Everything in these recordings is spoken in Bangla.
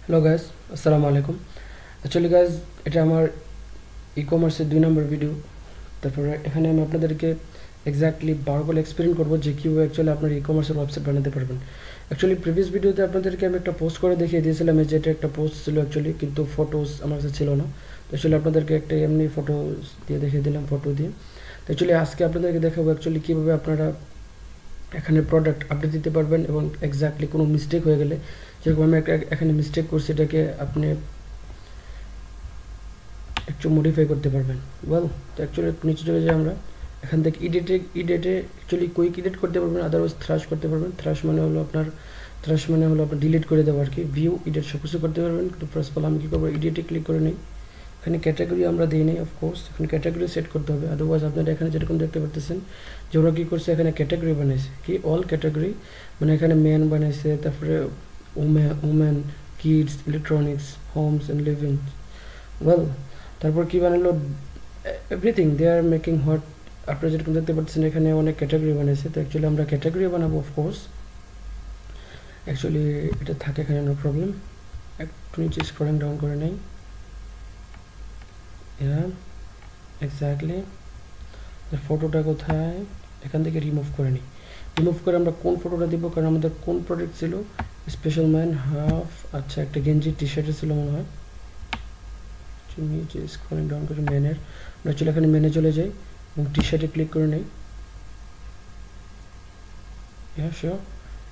হ্যালো গাইস, আসসালামু আলাইকুম। অ্যাকচুয়ালি গাইস, এটা আমার ই-কমার্সের 2 নম্বর ভিডিও। তারপরে এখানে আমি আপনাদেরকে এক্স্যাক্টলি 12 বলে এক্সপ্লেন করবো যে কীভাবে অ্যাকচুয়ালি আপনার ই-কমার্সের ওয়েবসাইট বানাতে পারবেন। অ্যাকচুয়ালি প্রিভিয়াস ভিডিওতে আপনাদেরকে আমি একটা পোস্ট করে দেখিয়ে দিয়েছিলাম যে এটা একটা পোস্ট ছিল অ্যাকচুয়ালি, কিন্তু ফটোস আমার কাছে ছিল না। তো অ্যাকচুয়ালি আপনাদেরকে একটা এমনি ফটো দিয়ে দেখিয়ে দিলাম, ফটো দিয়ে। তো অ্যাকচুয়ালি আজকে আপনাদেরকে দেখাবো অ্যাকচুয়ালি কীভাবে আপনারা এখানে প্রোডাক্ট আপডেট দিতে পারবেন এবং এক্স্যাক্টলি কোনো মিস্টেক হয়ে গেলে, যেরকম আমি এখানে মিস্টেক করছি, এটাকে আপনি একটু মডিফাই করতে পারবেন। ওয়েল, তো অ্যাকচুয়ালি নিচে চলে যাই আমরা। এখান থেকে ইডিটে অ্যাকচুয়ালি কুইক এডিট করতে পারবেন, আদারওয়াইজ থ্রাশ করতে পারবেন। থ্রাশ মানে হলো আপনার ডিলিট করে দেওয়া আর কি। ভিউ, এডিট সব কিছু করতে পারবেন। কিন্তু ফার্স্ট অফ অল আমি কী করবো, এডিটে ক্লিক করে নিই। এখানে ক্যাটাগরি আমরা দিই নেই, অফকোর্স এখানে ক্যাটাগরি সেট করতে হবে। আদারওয়াইজ আপনারা এখানে যেরকম দেখতে পারতেছেন যে ওরা কী করছে, এখানে ক্যাটাগরি বানাইছে কি অল ক্যাটাগরি, মানে এখানে ম্যান বানাইছে, তারপরে women, kids, electronics, homes and living. Well, তারপর কী বানালো, everything they are making hot. আপনারা যেরকম দেখতে পাচ্ছেন এখানে অনেক ক্যাটাগরি বানিয়েছে। তো অ্যাকচুয়ালি আমরা ক্যাটাগরি বানাবো, অফকোর্স অ্যাকচুয়ালি এটা থাকে এখানে, নো প্রবলেম। একটু নিচে স্ক্রলিং ডাউন করে নেই। এক্স্যাক্টলি ফটোটা কোথায়, এখান থেকে রিমুভ করে নিই। রিমুভ করে আমরা কোন ফটোটা দিব, কারণ আমাদের কোন প্রোডাক্ট ছিল, স্পেশাল ম্যান হাফ, আচ্ছা একটা গেঞ্জি টি শার্টের ছিল মনে হয়। নিচে স্ক্রলিং ডাউন করে ম্যানের, আমরা চলে এখানে মেনে চলে যাই এবং টি শার্টে ক্লিক করে নেই। শিওর,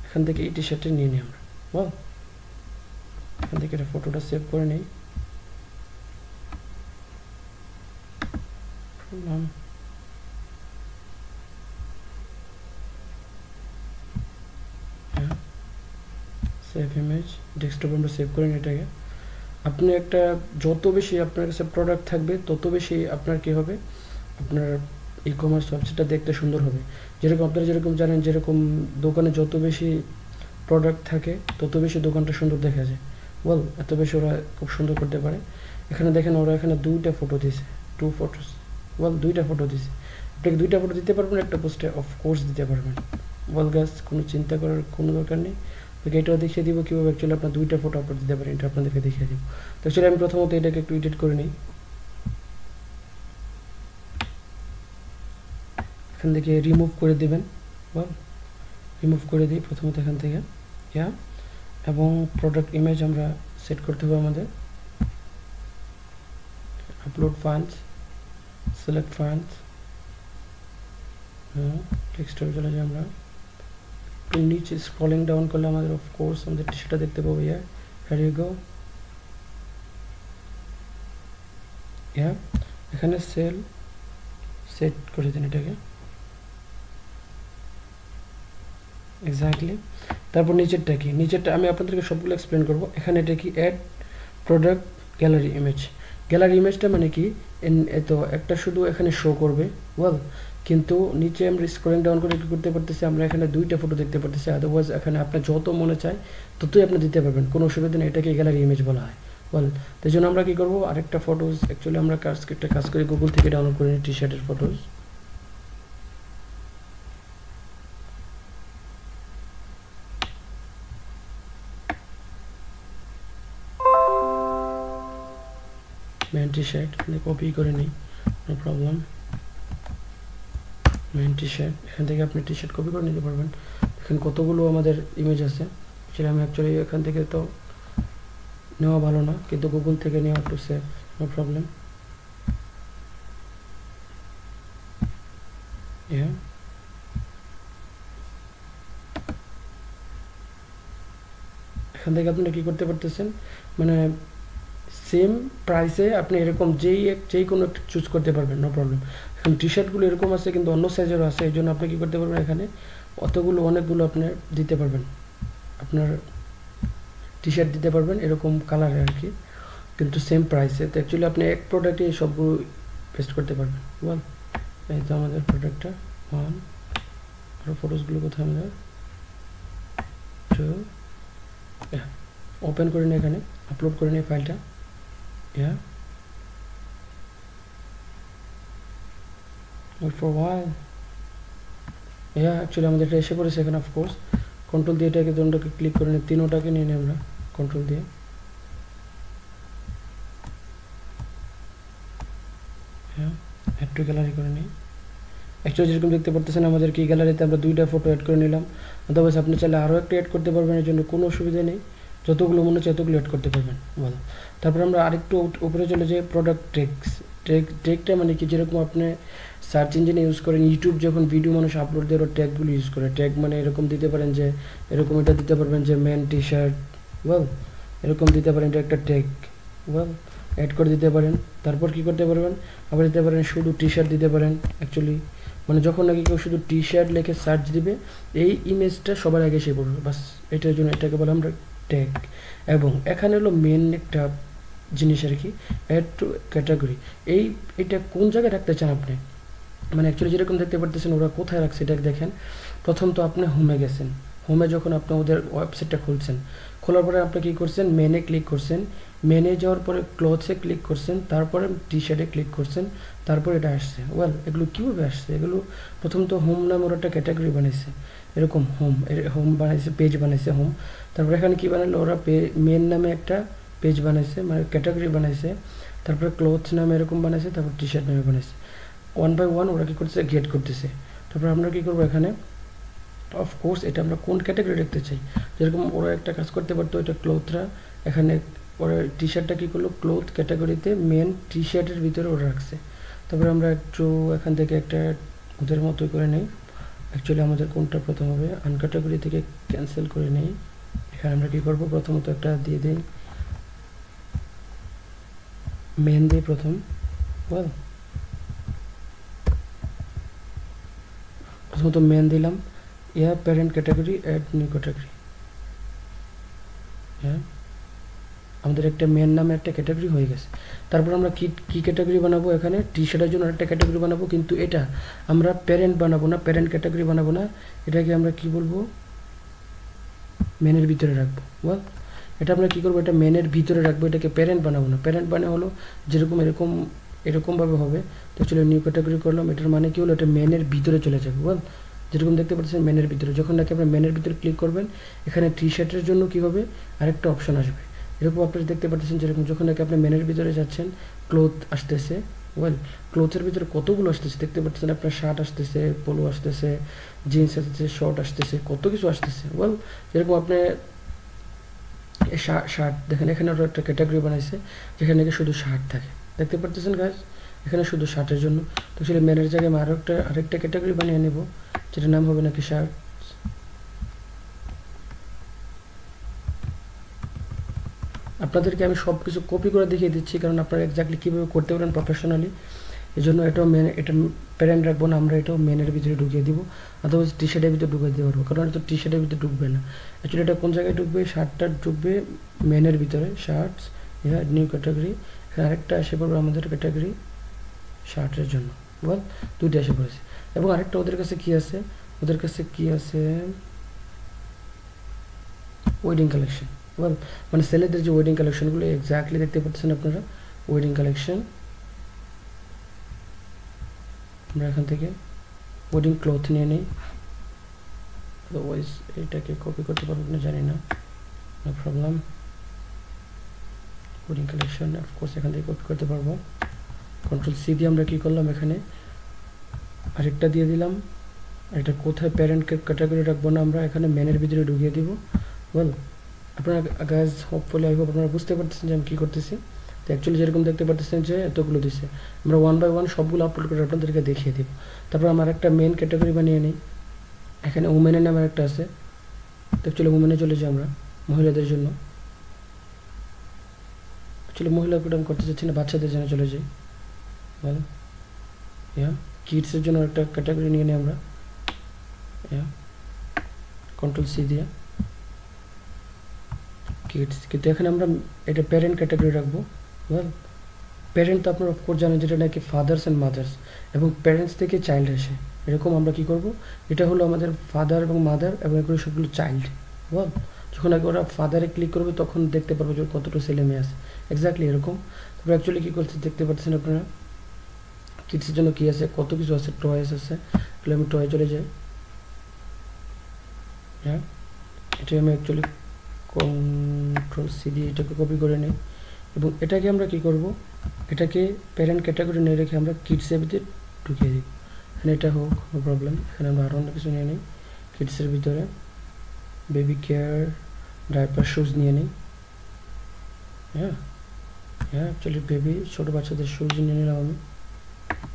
এখান থেকে এই টি শার্টটা নিয়ে নিই আমরা। বল, এখান থেকে এটা ফটোটা সেভ করে নেই। সেভ ইমেজ, ডেস্কটপে আমরা সেভ করে নিই এটাকে। আপনি একটা যত বেশি আপনার কাছে প্রোডাক্ট থাকবে তত বেশি আপনার কী হবে, আপনার ই কমার্স ওয়েবসাইটটা দেখতে সুন্দর হবে। যেরকম আপনারা যেরকম জানেন, যেরকম দোকানে যত বেশি প্রোডাক্ট থাকে তত বেশি দোকানটা সুন্দর দেখা যায়। বল, এত বেশি ওরা খুব সুন্দর করতে পারে। এখানে দেখেন ওরা এখানে 2টা ফটো দিয়েছে, 2 ফটোস। বল, 2টা ফটো দিয়েছে। আপনাকে 2টা ফটো দিতে পারবেন একটা পোস্টে, অফকোর্স দিতে পারবেন। বল গাছ, কোনো চিন্তা করার কোনো দরকার নেই। ওকে, এটাও দেখিয়ে দিব কীভাবে অ্যাকচুয়ালি আপনার 2টা ফটো আপলোড দিতে পারেন, এটা আপনাদেরকে দেখিয়ে দিব। তো অ্যাকচুয়ালি আমি প্রথমত এটাকে একটু এডিট করে নিই। এখান থেকে রিমুভ করে দেবেন। বল, রিমুভ করে দিই প্রথমত এখান থেকে। এবং প্রোডাক্ট ইমেজ আমরা সেট করতে হবে আমাদের। আপলোড ফাইলস, সিলেক্ট ফাইলস, টেক্সটে চলে যাই আমরা। একটু নিচে স্ক্রলিং ডাউন করলে আমাদের অফকোর্স আমাদের সেটা দেখতে পাবো। Here you go. এখানে সেল সেট করে দিন এটাকে, এক্স্যাক্টলি। তারপর নিচেরটা কি, নিচেরটা আমি আপনাদেরকে সবগুলো এক্সপ্লেন করবো। এখানে এটা কি, add product gallery image. Gallery ইমেজটা মানে কি, তো একটা শুধু এখানে শো করবে। ওয়েল, কিন্তু নিচে আমরা স্ক্রলিং ডাউন করে কী করতে পারতেছি, আমরা এখানে 2টা ফটো দেখতে পারতেছি। আদারওয়াইজ এখানে আপনার যত মনে চায় ততই আপনি দিতে পারবেন, কোনো অসুবিধা নেই। এটাকে গ্যালারি ইমেজ বলা হয়। ওয়েল, তাই জন্য আমরা কী করবো, আরেকটা ফটোস অ্যাকচুয়ালি আমরা একটা কাজ করি, গুগল থেকে ডাউনলোড করে নিই টি শার্টের photos. Men T shirt copy করে নিই, no problem. Men T shirt, এখান থেকে আপনি টি শার্ট কপি করে নিতে পারবেন। এখানে কতগুলো আমাদের ইমেজ আছে। আমি অ্যাকচুয়ালি এখান থেকে তো নেওয়া ভালো না, কিন্তু গুগল থেকে নেওয়া একটু সেফ, নো প্রবলেম। এখান থেকে আপনারা কী করতে পারতেছেন, মানে সেম প্রাইসে আপনি এরকম যেই কোনো একটা চুজ করতে পারবেন, নো প্রবলেম। এখন টি শার্টগুলো এরকম আছে, কিন্তু অন্য সাইজেরও আছে। এই জন্য আপনি কী করতে পারবেন, এখানে অনেকগুলো আপনি দিতে পারবেন, আপনার টি শার্ট দিতে পারবেন এরকম কালারে আর কি, কিন্তু সেম প্রাইসে। তো অ্যাকচুয়ালি আপনি এক প্রোডাক্টে সবগুলো পেস্ট করতে পারবেন। ওয়ান, এই তো আমাদের প্রোডাক্টটা। ওয়ান, আর ফটোসগুলো কোথায় আমাদের, 2, ওপেন করে নিই, এখানে আপলোড করে নিই ফাইলটা। wait for a while. Actually আমাদের এটা এসে পড়েছে এখানে। অফকোর্স কন্ট্রোল দিয়ে এটাকে দণ্ডকে ক্লিক করে নিই, 3টাকে নিয়ে নিই আমরা কন্ট্রোল দিয়ে। হ্যাঁ, অ্যাড টু গ্যালারি করে নিই। অ্যাকচুয়ালি যেরকম দেখতে পারতেছেন আমাদের কি গ্যালারিতে আমরা 2টা ফটো অ্যাড করে নিলাম। আদারওয়াইজ আপনি চাইলে আরও একটা অ্যাড করতে পারবেন, এর জন্য কোনো অসুবিধা নেই, যতগুলো মনে হচ্ছে এতগুলো অ্যাড করতে পারবেন। ভালো, তারপর আমরা আরেকটু উপরে চলে যাই, প্রোডাক্ট টেক্স। টেকটা মানে কি, যেরকম আপনি সার্চ ইঞ্জিনে ইউজ করেন, ইউটিউব যখন ভিডিও মানুষ আপলোড দেওয়ার ট্যাগগুলো ইউজ করে, ট্যাগ মানে এরকম দিতে পারেন যে, এরকম এটা দিতে পারবেন যে মেন টি শার্ট, ওয়েল এরকম দিতে পারেন, এটা একটা ট্যাগ, ওয়েল অ্যাড করে দিতে পারেন। তারপর কি করতে পারবেন, আবার দিতে পারেন শুধু টি শার্ট দিতে পারেন। অ্যাকচুয়ালি মানে যখন নাকি কেউ শুধু টি শার্ট লিখে সার্চ দিবে, এই ইমেজটা সবার আগে এসে পড়বে, বাস এটার জন্য এটাকে বলে আমরা ট্যাগ। এবং এখানে হলো মেন একটা জিনিস আর কি, অ্যাড টু ক্যাটাগরি। এটা কোন জায়গায় রাখতে চান আপনি, মানে অ্যাকচুয়ালি যেরকম দেখতে পারতেছেন ওরা কোথায় রাখছে এটা দেখেন। প্রথম তো আপনি হোমে গেছেন, হোমে যখন আপনি ওদের ওয়েবসাইটটা খুলছেন, খোলার পরে আপনি কী করছেন, মেনে ক্লিক করছেন, মেনে যাওয়ার পরে ক্লথসে ক্লিক করছেন, তারপরে টি শার্টে ক্লিক করছেন, তারপর এটা আসছে। ওয়েল এগুলো কীভাবে আসছে, এগুলো প্রথম তো হোম নামে ওরা একটা ক্যাটাগরি বানিয়েছে, এরকম হোম বানাইছে, পেজ বানাইছে হোম। তারপরে এখানে কী বানালো ওরা, মেন নামে একটা পেজ বানাইছে, মানে ক্যাটাগরি বানাইছে, তারপরে ক্লথস নামে এরকম বানাইছে, তারপর টি শার্ট নামে বানাইছে। 1 বাই 1 ওরা কী করতেছে, গেট করতেছে। তারপর আমরা কী করবো এখানে, অফকোর্স এটা আমরা কোন ক্যাটাগরি রাখতে চাই। যেরকম ওরা একটা কাজ করতে পারতো, এটা ক্লথরা এখানে ওরা টি শার্টটা কী করলো, ক্লথ ক্যাটাগরিতে মেন টি শার্টের ভিতরে ওরা রাখছে। তারপরে আমরা একটু এখান থেকে একটা ওদের মতোই করে নেই। অ্যাকচুয়ালি আমাদের কোনটা প্রথম হবে, আনক্যাটাগরি থেকে ক্যান্সেল করে নেই। এখানে আমরা কী করবো, প্রথমত একটা দিয়ে দিই, মেন দিই প্রথম। ওয়েল প্রথমত মেন দিলাম, parent category, add new category. হ্যাঁ, আমাদের একটা মেন নামে একটা ক্যাটাগরি হয়ে গেছে। তারপর আমরা কি ক্যাটাগরি বানাবো, এখানে টি শার্টের জন্য একটা ক্যাটাগরি বানাবো, কিন্তু এটা আমরা প্যারেন্ট বানাবো না, প্যারেন্ট ক্যাটাগরি বানাবো না, এটাকে আমরা কি বলবো, মেনের ভিতরে রাখবো। ওয়েল এটা আমরা কী করবো, এটা মেনের ভিতরে রাখবো, এটাকে প্যারেন্ট বানাবো না। প্যারেন্ট বানা হলো যেরকম এরকমভাবে হবে। তো চলো নিউ ক্যাটাগরি করলাম, এটার মানে কী হলো, এটা মেনের ভিতরে চলে যাবে। ওয়েল যেরকম দেখতে পাচ্ছেন মেনের ভিতরে, যখন নাকি আপনার মেনের ভিতরে ক্লিক করবেন, এখানে টি শার্টের জন্য কী হবে, আরেকটা অপশন আসবে। এরকম আপনারা দেখতে পাচ্ছেন, যেরকম যখন নাকি আপনি মেনের ভিতরে যাচ্ছেন, ক্লোথ আসতেছে। ওয়েল ক্লোথের ভিতরে কতগুলো আসতেছে দেখতে পাচ্ছেন, আপনার শার্ট আসতেছে, পোলো আসতেছে, জিন্স আসতেছে, শর্ট আসতেছে, কত কিছু আসতেছে। ওয়েল যেরকম আপনি শার্ট দেখেন, এখানে ওরা একটা ক্যাটাগরি বানাইছে যেখানে নাকি শুধু শার্ট থাকে, দেখতে পারতেছেন গাছ, এখানে শুধু শার্টের জন্য। তো আসলে মেনের জায়গায় আমি আরেকটা ক্যাটাগরি বানিয়ে নেব, যেটার নাম হবে নাকি শার্ট। আপনাদেরকে আমি সব কিছু কপি করে দেখিয়ে দিচ্ছি, কারণ আপনারা এক্স্যাক্টলি কীভাবে করতে পারেন প্রফেশনালি। এই জন্য এটাও এটা প্যারেন্ট রাখবো না, আমরা এটাও মেনের ভিতরে ঢুকিয়ে দিব। আদারওয়াইজ টি শার্টের ভিতরে ঢুকিয়ে দিতে পারবো, কারণ এটা টি শার্টের ভিতরে ঢুকবে না। অ্যাকচুয়ালি এটা কোন জায়গায় ঢুকবে, শার্টটা ঢুকবে মেনের ভিতরে, শার্টস, নিউ ক্যাটাগরি। এখানে আরেকটা এসে পড়বে আমাদের ক্যাটাগরি শার্টের জন্য। বল দুইটা এসে পড়েছে। এবং আরেকটা ওদের কাছে কি আছে, ওদের কাছে কি আছে, ওয়েডিং কালেকশন। বল মানে ছেলেদের যে ওয়েডিং কালেকশনগুলো এক্স্যাক্টলি দেখতে পাচ্ছেন আপনারা, ওয়েডিং কালেকশন। আমরা এখান থেকে ওয়েডিং ক্লথ নিয়ে নিই, আদারওয়াইজ এটাকে কপি করতে পারবো না জানি না, no problem. Wedding collection of course এখান থেকে কপি করতে পারবো। কন্ট্রোল সি দিয়ে আমরা কী করলাম, এখানে আরেকটা দিয়ে দিলাম। এটা কোথায় প্যারেন্ট ক্যাটাগরি রাখবো না, আমরা এখানে মেনের ভিতরে ঢুকিয়ে দিব। বল আপনারা গাইজ হোপফুলি আই হোপ আপনারা বুঝতে পারতেছেন যে আমি কী করতেছি। তো অ্যাকচুয়ালি যেরকম দেখতে পারতেছেন যে এতগুলো দিছে, আমরা 1 বাই 1 সবগুলো আপলোড করে আপনাদেরকে দেখিয়ে দিব। তারপর আমার একটা মেন ক্যাটাগরি বানিয়ে নিই, এখানে উমেনের নামে একটা আছে। তো অ্যাকচুয়ালি উমেনে চলে যাই আমরা, মহিলাদের জন্য। অ্যাকচুয়ালি মহিলা প্রোগ্রাম করতে চাচ্ছি না, বাচ্চাদের জন্য চলে যাই। ভালো, কিডসের জন্য একটা ক্যাটাগরি নিয়ে নিই আমরা, কন্ট্রোল সি দিয়ে কিডস। কিন্তু এখানে আমরা এটা প্যারেন্ট ক্যাটাগরি রাখবো। ওয়েল প্যারেন্ট তো আপনারা অফকোর্স জানেন যেটা নাকি ফাদার্স অ্যান্ড মাদার্স, এবং প্যারেন্টস থেকে চাইল্ড আসে। এরকম আমরা কি করব, এটা হলো আমাদের ফাদার এবং মাদার, এবং এগুলো সবগুলো চাইল্ড। ওয়েল যখন আগে ওরা ফাদারে ক্লিক করবে তখন দেখতে পারবো যে কতটা ছেলে মেয়ে আছে, এক্স্যাক্টলি এরকম। তারপর অ্যাকচুয়ালি কী করছে দেখতে পাচ্ছেন আপনারা, কিডসের জন্য কী আছে, কত কিছু আছে, টয়েস আছে। তাহলে আমি টয়ে চলে যাই। এটাই আমি অ্যাকচুয়ালি কন্ট্রোল সি দিয়ে এটাকে কপি করে নিই। এবং এটাকে আমরা কি করব, এটাকে প্যারেন্ট ক্যাটাগরি নিয়ে রেখে আমরা কিডসের ভিতরে ঢুকিয়ে দিব। এখানে এটা হোক, নো প্রবলেম। এখানে আমরা আরও অন্য কিছু নিয়ে নিই। কিডসের ভিতরে বেবি কেয়ার, ডাইপার, শুজ নিয়ে নিই। হ্যাঁ অ্যাকচুয়ালি বেবি ছোটো বাচ্চাদের শুজ নিয়ে নিলাম আমি।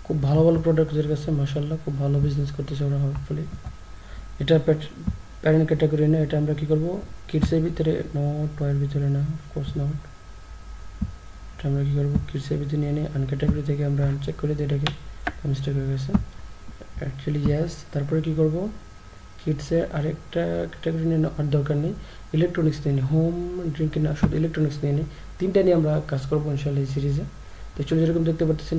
খুব ভালো ভালো প্রোডাক্ট ওদের কাছে, মাশাআল্লাহ, খুব ভালো বিজনেস করতেছে ওরা হোপফুলি। এটা প্যারেন্ট ক্যাটাগরি না, এটা আমরা কী করবো কিডসের ভিতরে, নট টয়ের ভিতরে না, অফকোর্স নট। এটা আমরা কী করবো কিডসের ভিতরে নিয়ে নিই, আনক্যাটাগরি থেকে আমরা আনচেক করে দিই এটাকে, মিস্টেক হয়ে গেছে অ্যাকচুয়ালি, ইয়েস। তারপরে কী করবো কিডসের আরেকটা ক্যাটাগরি নিয়ে আর দরকার নেই, ইলেকট্রনিক্স নিয়ে নিই, হোম ড্রিঙ্ক না, শুধু ইলেকট্রনিক্স নিয়ে নিই। তিনটা নিয়ে আমরা কাজ করবো ইনশাআল্লাহ এই সিরিজে। তো অ্যাকচুয়ালি যেরকম দেখতে পাচ্ছেন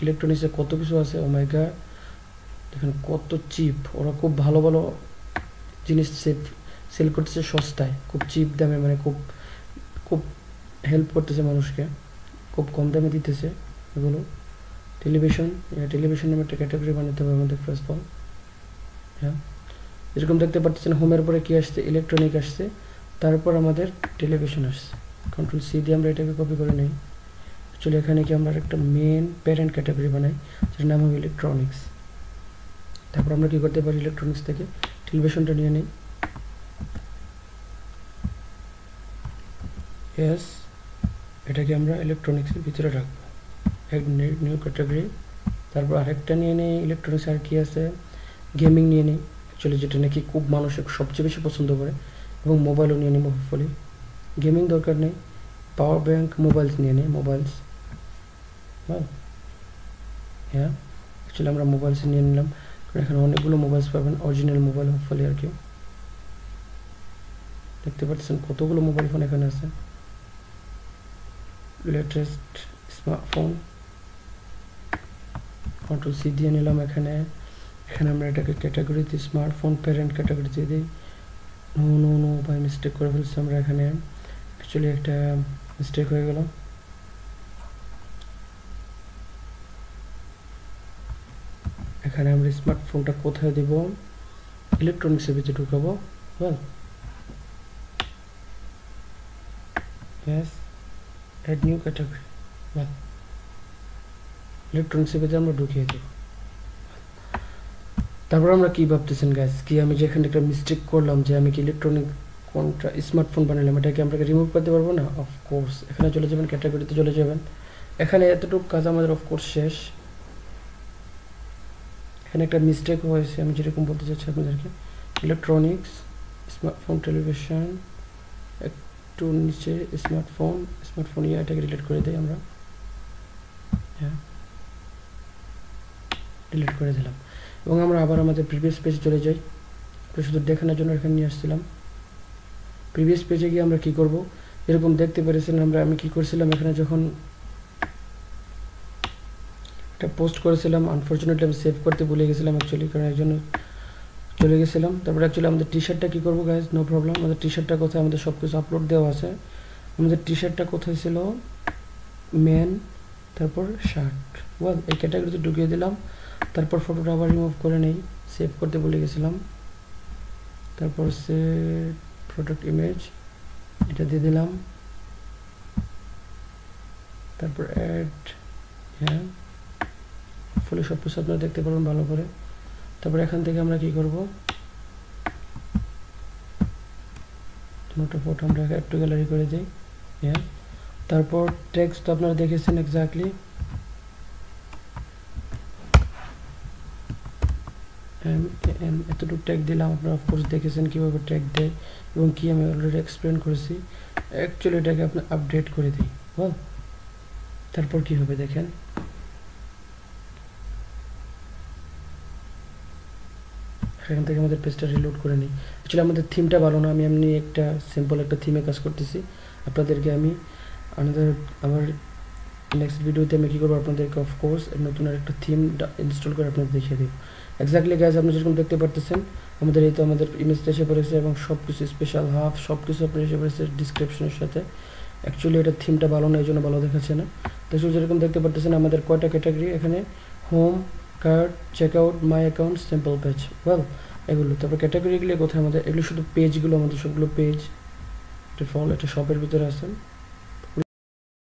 ইলেকট্রনিক্সে কত কিছু আছে, ও মাই গড, দেখেন কত চিপ। ওরা খুব ভালো ভালো জিনিস সেল করতেছে সস্তায়, খুব চিপ দামে, মানে খুব খুব হেল্প করতেছে মানুষকে, খুব কম দামে দিতেছে এগুলো। টেলিভিশন নামে একটা ক্যাটাগরি বানাতে হবে আমাদের ফার্স্ট অফ অল। হ্যাঁ, যেরকম দেখতে পাচ্ছেন হোমের পরে কী আসছে, ইলেকট্রনিক আসছে, তারপর আমাদের টেলিভিশন আসছে। কন্ট্রোল সি দিয়ে আমরা এটাকে কপি করে নিই। অ্যাকচুয়ালি এখানে কি আমরা একটা মেন প্যারেন্ট ক্যাটাগরি বানাই, যেটার নাম হবে ইলেকট্রনিক্স। তারপর আমরা কী করতে পারি, ইলেকট্রনিক্স থেকে টেলিভিশনটা নিয়ে নিই। ইয়েস, এটাকে আমরা ইলেকট্রনিক্সের ভিতরে রাখবো, এক নিউ ক্যাটাগরি। তারপর আরেকটা নিয়ে নিই ইলেকট্রনিক্স, আর কি আছে, গেমিং নিয়ে নিই অ্যাকচুয়ালি, যেটা নাকি খুব মানুষ সবচেয়ে বেশি পছন্দ করে, এবং মোবাইলও নিয়ে নিই হোপফুলি। গেমিং দরকার নেই, পাওয়ার ব্যাঙ্ক, মোবাইলস নিয়ে নিই, মোবাইলস। হ্যাঁ, অ্যাকচুয়ালি আমরা মোবাইলস নিয়ে নিলাম, কারণ এখানে অনেকগুলো মোবাইলস পাবেন, অরিজিনাল মোবাইল হোপফুলি আর কি। দেখতে পাচ্ছেন কতগুলো মোবাইল ফোন এখানে আছে, লেটেস্ট স্মার্টফোন। কন্ট্রোল সি দিয়ে নিলাম এখানে আমরা এটাকে ক্যাটাগরিতে স্মার্টফোন প্যারেন্ট ক্যাটাগরিতে দিই। নো বাই মিস্টেক করে ফেলছি আমরা এখানে, অ্যাকচুয়ালি একটা মিস্টেক হয়ে গেল। এখানে আমরা স্মার্টফোনটা কোথায় দিব, ইলেকট্রনিক্সের ভিতরে ঢুকাবো। Well, yes, add new category. Well, ইলেকট্রনিক্সের ভিতরে আমরা ঢুকিয়ে দেব। তারপর আমরা কী ভাবতেছেন গাইস, কি আমি যে এখানে একটা মিস্টেক করলাম, যে আমি কি ইলেকট্রনিক কোনটা স্মার্টফোন বানালাম, এটাকে আমরা রিমুভ করতে পারবো না? অফকোর্স, এখানে চলে যাবেন, ক্যাটাগরিতে চলে যাবেন। এখানে এতটুকু কাজ আমাদের অফকোর্স শেষ। এখানে একটা মিস্টেক হয়েছে, আমি যেরকম বলতে চাচ্ছি আপনাদেরকে, ইলেকট্রনিক্স, স্মার্টফোন, টেলিভিশন, একটু নিচে স্মার্টফোন এটাকে ডিলিট করে দিই আমরা। হ্যাঁ, ডিলিট করে দিলাম, এবং আমরা আবার আমাদের প্রিভিয়াস পেজে চলে যাই। শুধু দেখানোর জন্য এখানে নিয়ে আসছিলাম। প্রিভিয়াস পেজে গিয়ে আমরা কি করব, এরকম দেখতে পেরেছিলাম আমি কি করছিলাম, এখানে যখন একটা পোস্ট করেছিলাম, আনফর্চুনেটলি আমি সেভ করতে ভুলে গেছিলাম অ্যাকচুয়ালি, কারণ একজন চলে গেছিলাম। তারপরে অ্যাকচুয়ালি আমাদের টি শার্টটা কী করবো গাইজ, নো প্রবলেম। আমাদের টি শার্টটা কোথায়, আমাদের সব কিছু আপলোড দেওয়া আছে। আমাদের টি শার্টটা কোথায় ছিল, মেন, তারপর শার্ট। ওয়েল, এই ক্যাটাগরিতে ঢুকিয়ে দিলাম। তারপর ফটোটা আবার রিমুভ করে নেই, সেভ করতে ভুলে গেছিলাম। তারপর সে প্রোডাক্ট ইমেজ, এটা দিয়ে দিলাম। তারপর অ্যাড, হ্যাঁ, ফলে সব কিছু আপনারা দেখতে পারবেন ভালো করে। তারপর এখান থেকে আমরা কি করব, ফটো আমরা অ্যাড টু গ্যালারি করে দিই। হ্যাঁ, তারপর টেক্সট তো আপনারা দেখেছেন এক্স্যাক্টলি, এতটুকু ট্যাগ দিলাম। আপনারা অফকোর্স দেখেছেন কীভাবে ট্যাগ দেয় এবং কি আমি অলরেডি এক্সপ্লেন করেছি। অ্যাকচুয়ালি এটাকে আপনি আপডেট করে দিই। বল, তারপর কি হবে দেখেন, এখান থেকে আমাদের পেজটা রিলোড করে নিই। অ্যাকচুয়ালি আমাদের থিমটা ভালো না, আমি এমনি একটা সিম্পল একটা থিমে কাজ করতেছি। আপনাদেরকে আমি আমার নেক্সট ভিডিওতে আমি কী করবো, আপনাদেরকে অফকোর্স নতুন আরেকটা থিম ইনস্টল করে আপনাদের দেখিয়ে দেবো। এক্স্যাক্টলি গাইজ, আপনি যেরকম দেখতে পারতেছেন আমাদের এই তো আমাদের ইমেজটা এসে পড়েছে, এবং সব কিছু স্পেশাল হাফ সব কিছু আপনার এসে পড়েছে ডিসক্রিপশনের সাথে। অ্যাকচুয়ালি এটা থিমটা ভালো না, এই জন্য ভালো দেখাচ্ছে না। তো যেরকম দেখতে পারতেছেন আমাদের কয়টা ক্যাটাগরি এখানে, home, cart, check out, my account, simple page. Well, এগুলো তারপর ক্যাটাগরিগুলো কোথায় আমাদের, এগুলো শুধু পেজগুলো, আমাদের সবগুলো পেজ, এটা ফল, এটা শপের ভিতরে আছে।